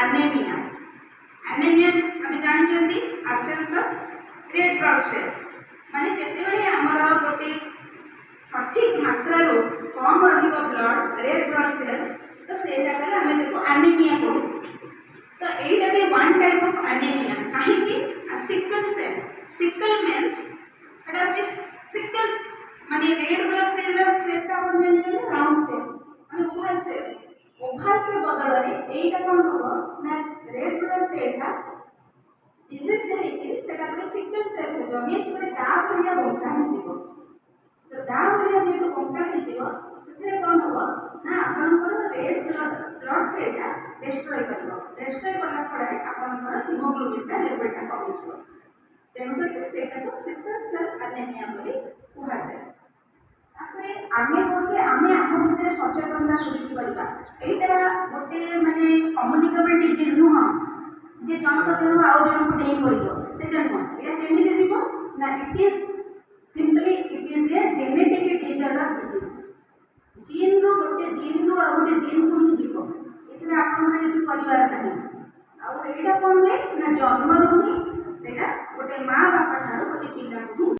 anemia. Anemia आम जानते absence of red blood cells माने जेतेबेले हमर गोटे सठिक मात्रा रो कम रहिबो ब्लड रेड ब्लड सेल्स तो से जगह आम देखो एनीमिया कहू। तो एटा भी वन टाइप ऑफ एनीमिया काहे कि सिकल सेल सिकल मींस एटा जे सिकल माने रेड ब्लड सेल रा सेटा बन जाय राउंड सेल माने ओवल से बदल रे एटा कोन हो ना रेड ब्लड सेल का डिजीज नहीं कि सेटा को सिकल सेल हो जो मींस बड़े ता भलिया बंटा ही जीवो। तो ता भलिया जे बंटा ही जीवो सेते कोन हो ना आपनकर रेड ब्लड सेल का डिस्ट्रॉय कला पड़े आपनकर हीमोग्लोबिन का लेवल का कम हो तेणु कर सेटा को सिकल सेल एनीमिया बोली कहा जाय। तापरे आमे होचे आमे आपन भितर सचेतनता सृष्टि करबा एटा गोटे माने कम्युनिकेबल डिजीज नुह जे जन को आउ जन को देई पड़ियो सेटा नुह एटा केमिति जीवो ना it is simply it is a genetic disorder disease gene रो गोटे जीन रो आ गोटे जीन को ही जीवो एतरे आपन माने किछ परिवार नाही आउ एटा कोन है ना जन्म